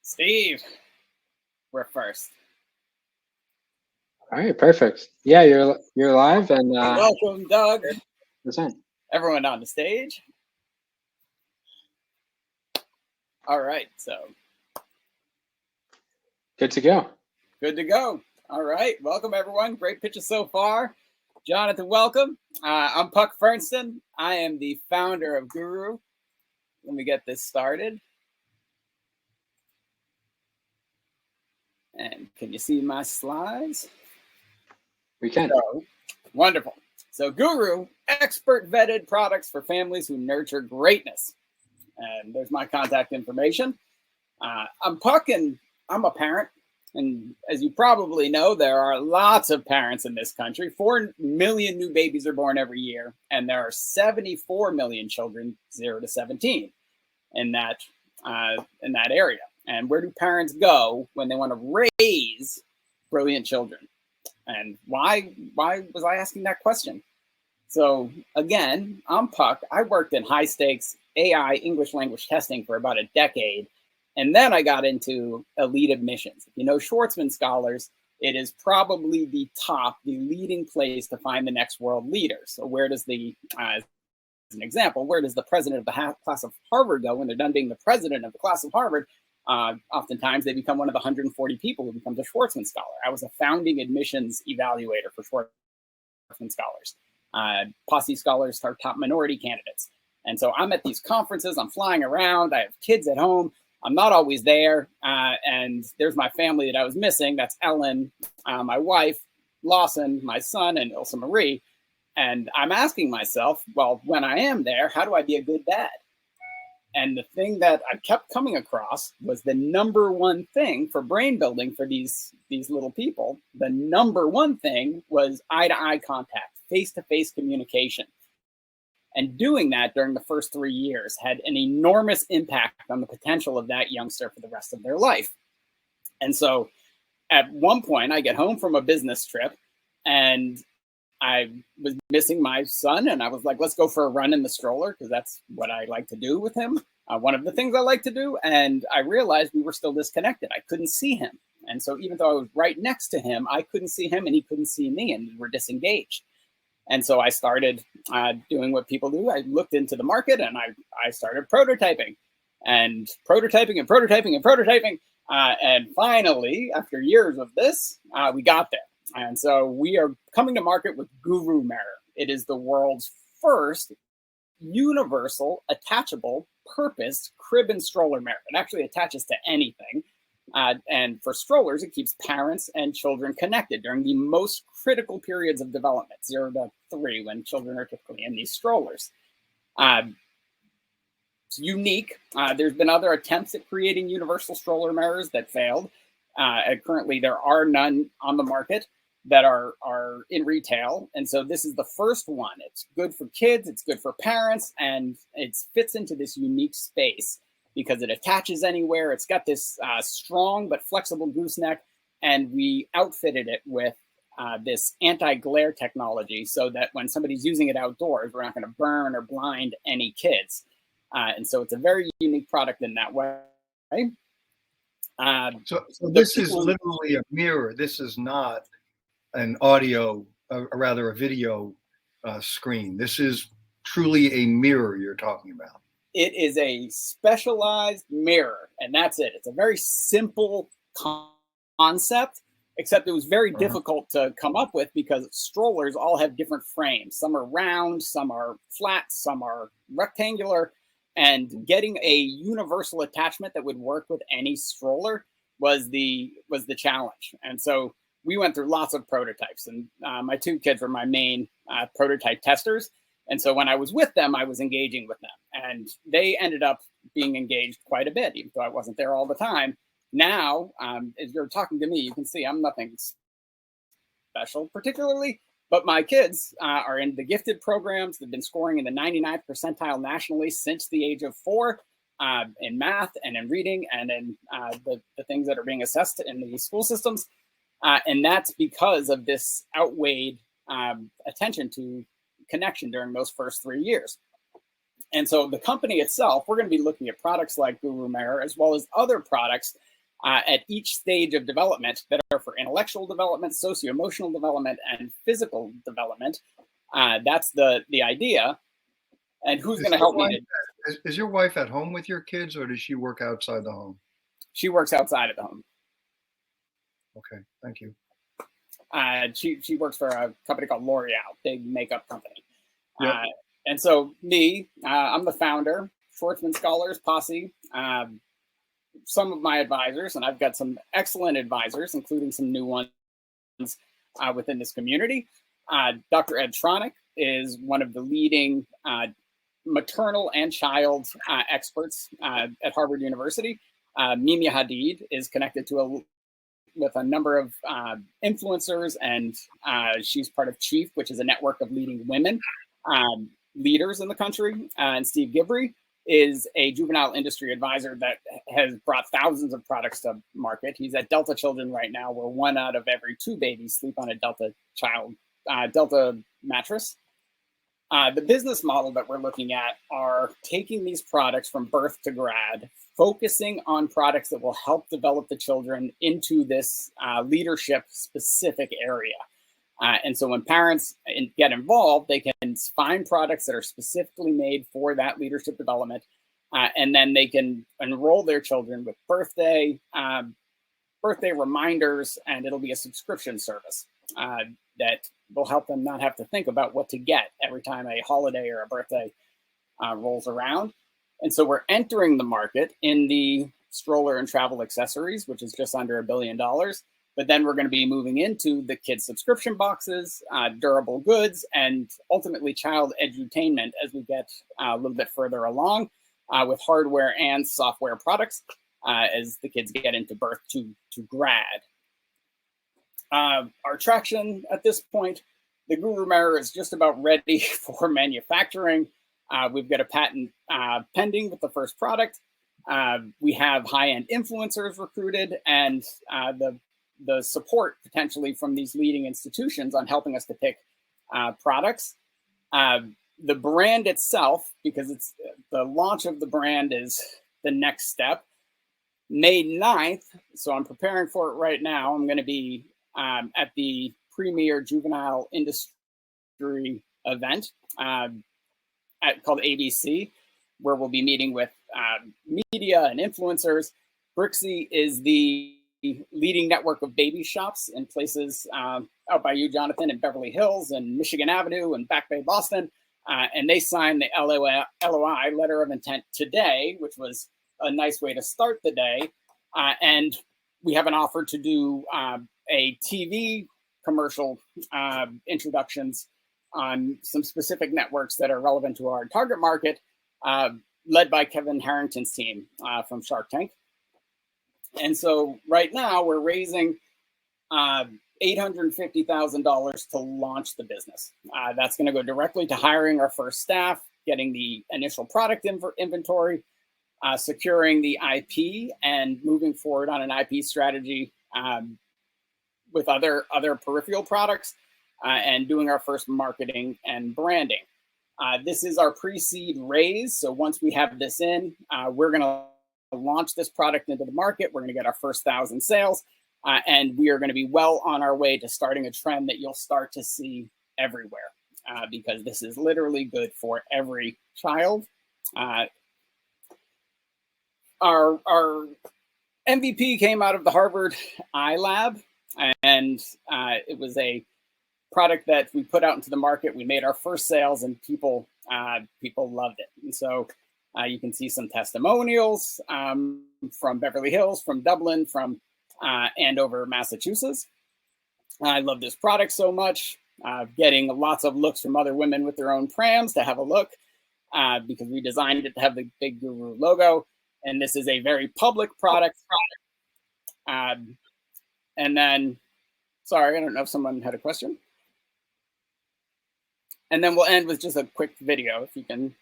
Steve, we're first. All right, perfect. Yeah, you're live and welcome, Doug. Present. Everyone on the stage. All right, so good to go. Good to go. All right, welcome everyone. Great pitches so far. Jonathan, welcome. I'm Puck Fernston. I am the founder of Gooru. Let me get this started. And can you see my slides? We can. So, wonderful. So Gooru, expert vetted products for families who nurture greatness. And there's my contact information. I'm Puck and I'm a parent. And as you probably know, there are lots of parents in this country. 4 million new babies are born every year. And there are 74 million children 0 to 17 in that area. And where do parents go when they want to raise brilliant children? And why was I asking that question? So again, I'm Puck. I worked in high stakes AI English language testing for about a decade. And then I got into elite admissions. If you know Schwartzman scholars, it is probably the leading place to find the next world leader. So where does as an example, where does the president of the class of Harvard go when they're done being the president of the class of Harvard? Oftentimes they become one of the 140 people who becomes a Schwartzman scholar. I was a founding admissions evaluator for Schwartzman scholars. Posse scholars are top minority candidates. And so I'm at these conferences, I'm flying around, I have kids at home, I'm not always there. And there's my family that I was missing. That's Ellen, my wife, Lawson, my son, and Ilsa Marie. And I'm asking myself, well, when I am there, how do I be a good dad? And the thing that I kept coming across was the number one thing for brain building for these little people. The number one thing was eye-to-eye contact, face-to-face communication. And doing that during the first 3 years had an enormous impact on the potential of that youngster for the rest of their life. And so at one point, I get home from a business trip and I was missing my son, and I was like, let's go for a run in the stroller, because that's what I like to do with him. One of the things I like to do. And I realized we were still disconnected. I couldn't see him. And so even though I was right next to him, I couldn't see him and he couldn't see me, and we were disengaged. And so I started doing what people do. I looked into the market and I started prototyping and prototyping and prototyping and prototyping. And finally, after years of this, we got there. And so we are coming to market with Gooru Mirror. It is the world's first universal, attachable, purposed crib and stroller mirror. It actually attaches to anything. And for strollers, it keeps parents and children connected during the most critical periods of development, 0 to 3, when children are typically in these strollers. It's unique. There's been other attempts at creating universal stroller mirrors that failed. Currently, there are none on the market that are in retail. And so this is the first one. It's good for kids, it's good for parents, and it fits into this unique space because it attaches anywhere. It's got this strong but flexible gooseneck, and we outfitted it with this anti-glare technology so that when somebody's using it outdoors, we're not going to burn or blind any kids. And so it's a very unique product in that way. So this is literally a mirror. This is not an audio, rather a video screen. This is truly a mirror you're talking about. It is a specialized mirror, and that's it. It's a very simple concept, except it was very difficult to come up with because strollers all have different frames. Some are round, some are flat, some are rectangular, and getting a universal attachment that would work with any stroller was the challenge. And so we went through lots of prototypes, and my 2 kids were my main prototype testers. And so when I was with them, I was engaging with them, and they ended up being engaged quite a bit, even though I wasn't there all the time. Now, as you're talking to me, you can see I'm nothing special particularly, but my kids are in the gifted programs. They've been scoring in the 99th percentile nationally since the age of 4 in math and in reading and in the things that are being assessed in the school systems. And that's because of this outweighed attention to connection during those first 3 years. And so the company itself, we're going to be looking at products like Gooru Mirror, as well as other products at each stage of development that are for intellectual development, socio-emotional development, and physical development. That's the idea. And who's going to help me? Is your wife at home with your kids, or does she work outside the home? She works outside of the home. Okay, thank you. She works for a company called L'Oreal, big makeup company. Yep. And so I'm the founder, Schwartzman Scholars Posse, some of my advisors, and I've got some excellent advisors, including some new ones within this community. Dr. Ed Tronick is one of the leading maternal and child experts at Harvard University. Mimia Hadid is connected with a number of influencers, and she's part of Chief, which is a network of leading women leaders in the country. And Steve Gibbrey is a juvenile industry advisor that has brought thousands of products to market. He's at Delta Children right now, where 1 out of every 2 babies sleep on a Delta mattress. The business model that we're looking at are taking these products from birth to grad, focusing on products that will help develop the children into this leadership specific area. And so when parents get involved, they can find products that are specifically made for that leadership development. And then they can enroll their children with birthday reminders, and it'll be a subscription service that will help them not have to think about what to get every time a holiday or a birthday rolls around. And so we're entering the market in the stroller and travel accessories, which is just under $1 billion. But then we're going to be moving into the kids' subscription boxes, durable goods, and ultimately child edutainment as we get a little bit further along with hardware and software products as the kids get into birth to grad. Our traction at this point, the Gooru Mirror is just about ready for manufacturing. We've got a patent pending with the first product. We have high-end influencers recruited, and the support potentially from these leading institutions on helping us to pick products. The brand itself, because it's the launch of the brand is the next step. May 9th, so I'm preparing for it right now. I'm going to be at the premier juvenile industry event called ABC, where we'll be meeting with media and influencers. Brixie is the leading network of baby shops in places out by you, Jonathan, in Beverly Hills and Michigan Avenue and Back Bay, Boston. And they signed the LOI, letter of intent, today, which was a nice way to start the day. And we have an offer to do a TV commercial introductions on some specific networks that are relevant to our target market, led by Kevin Harrington's team from Shark Tank. And so right now we're raising $850,000 to launch the business. That's going to go directly to hiring our first staff, getting the initial product inventory, securing the IP, and moving forward on an IP strategy with other peripheral products, and doing our first marketing and branding. This is our pre-seed raise. So once we have this in, we're going to launch this product into the market. We're going to get our first 1,000 sales, and we are going to be well on our way to starting a trend that you'll start to see everywhere, because this is literally good for every child. Our MVP came out of the Harvard iLab, and it was a product that we put out into the market. We made our first sales, and people loved it. And so you can see some testimonials from Beverly Hills, from Dublin, from Andover, Massachusetts. I love this product so much. Getting lots of looks from other women with their own prams to have a look, because we designed it to have the big Gooru logo. And this is a very public product. And then, sorry, I don't know if someone had a question. And then we'll end with just a quick video, if you can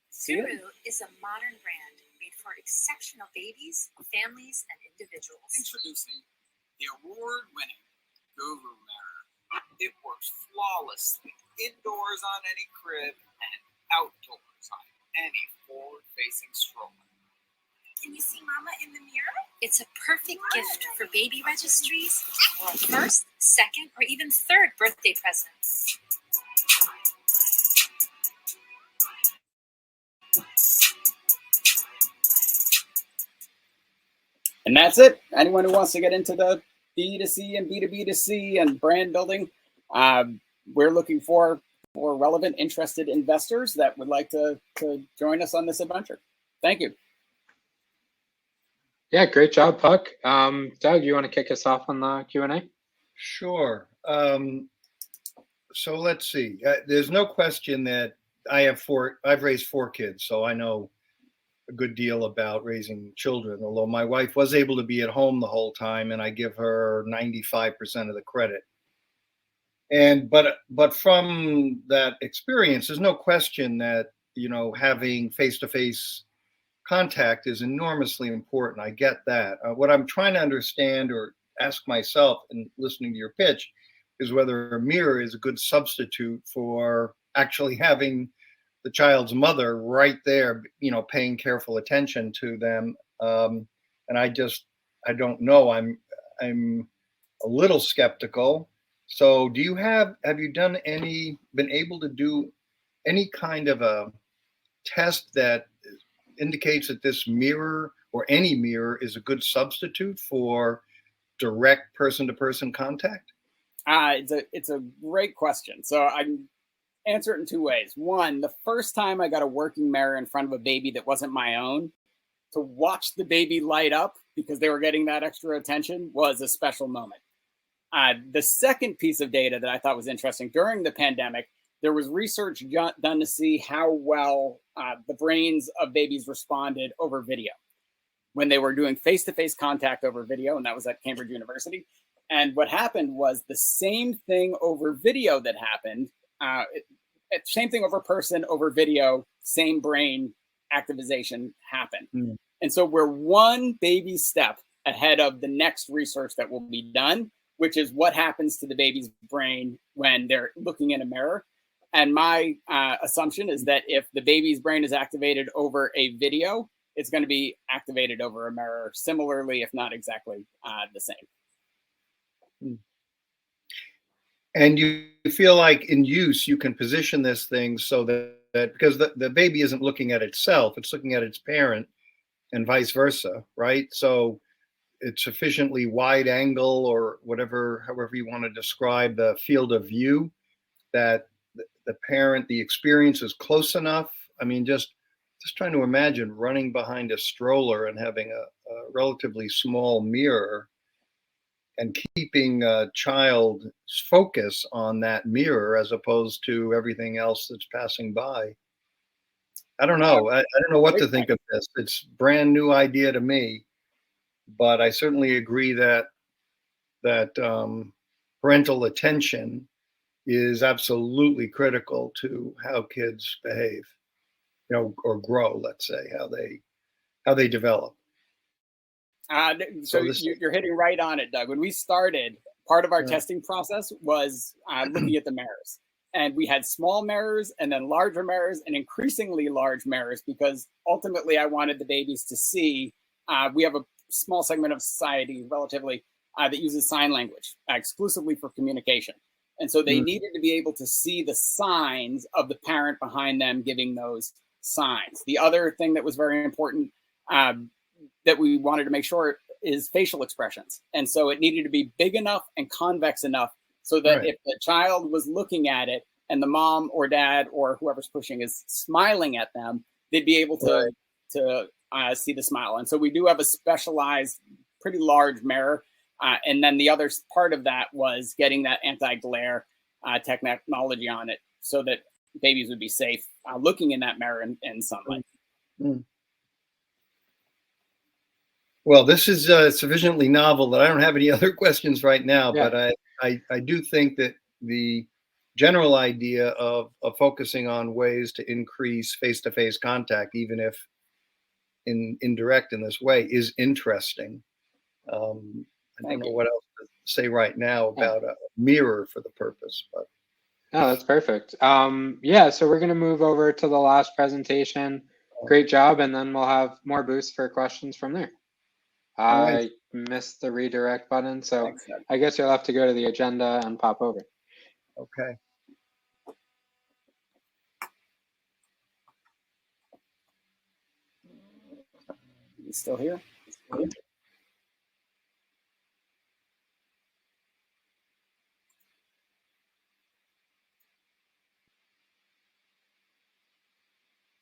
see it. Gooru is a modern brand made for exceptional babies, families, and individuals. Introducing the award-winning Gooru Mirror. It works flawlessly indoors on any crib and outdoors on any forward-facing stroller. Can you see Mama in the mirror? It's a perfect gift for baby registries or a first, second, or even third birthday present. And that's it. Anyone who wants to get into the B2C and B2B2C and brand building, we're looking for relevant, interested investors that would like to join us on this adventure. Thank you. Yeah, great job, Puck. Doug, you want to kick us off on the Q&A? Sure. So let's see. There's no question that I've raised 4 kids, so I know a good deal about raising children, although my wife was able to be at home the whole time, and I give her 95% of the credit. But from that experience, there's no question that, having face-to-face contact is enormously important. I get that. What I'm trying to understand or ask myself in listening to your pitch is whether a mirror is a good substitute for actually having the child's mother right there, paying careful attention to them. And I don't know. I'm a little skeptical. So have you been able to do any kind of a test that indicates that this mirror or any mirror is a good substitute for direct person-to-person contact? It's a great question. So I can answer it in 2 ways. One, the first time I got a working mirror in front of a baby that wasn't my own, to watch the baby light up because they were getting that extra attention was a special moment. The second piece of data that I thought was interesting, during the pandemic, there was research done to see how well the brains of babies responded over video when they were doing face-to-face contact over video, and that was at Cambridge University. And what happened was the same thing over video that happened, same thing over person, over video, same brain activization happened. Mm. And so we're one baby step ahead of the next research that will be done, which is what happens to the baby's brain when they're looking in a mirror. And my assumption is that if the baby's brain is activated over a video, it's going to be activated over a mirror similarly, if not exactly the same. And you feel like in use, you can position this thing so that because the baby isn't looking at itself, it's looking at its parent and vice versa, right? So it's sufficiently wide angle or however you want to describe the field of view that the parent, the experience is close enough. I mean, just trying to imagine running behind a stroller and having a relatively small mirror and keeping a child's focus on that mirror as opposed to everything else that's passing by. I don't know. I don't know what to think of this. It's a brand new idea to me, but I certainly agree that parental attention is absolutely critical to how kids behave, or grow, let's say, how they develop. So you're hitting right on it, Doug. When we started, part of our testing process was looking at the mirrors. And we had small mirrors and then larger mirrors and increasingly large mirrors because ultimately I wanted the babies to see. We have a small segment of society, relatively, that uses sign language exclusively for communication. And so they needed to be able to see the signs of the parent behind them giving those signs. The other thing that was very important that we wanted to make sure is facial expressions. And so it needed to be big enough and convex enough so that if the child was looking at it and the mom or dad or whoever's pushing is smiling at them, they'd be able to see the smile. And so we do have a specialized, pretty large mirror. And then the other part of that was getting that anti-glare technology on it so that babies would be safe looking in that mirror in sunlight. Mm. Well, this is sufficiently novel that I don't have any other questions right now, but I do think that the general idea of focusing on ways to increase face-to-face contact, even if indirect in this way, is interesting. I don't know what else to say right now about a mirror for the purpose, but. No, that's perfect. So we're going to move over to the last presentation. great job. And then we'll have more boosts for questions from there. All right. I missed the redirect button, so Thanks, Doug. I guess you'll have to go to the agenda and pop over. Okay. You still here?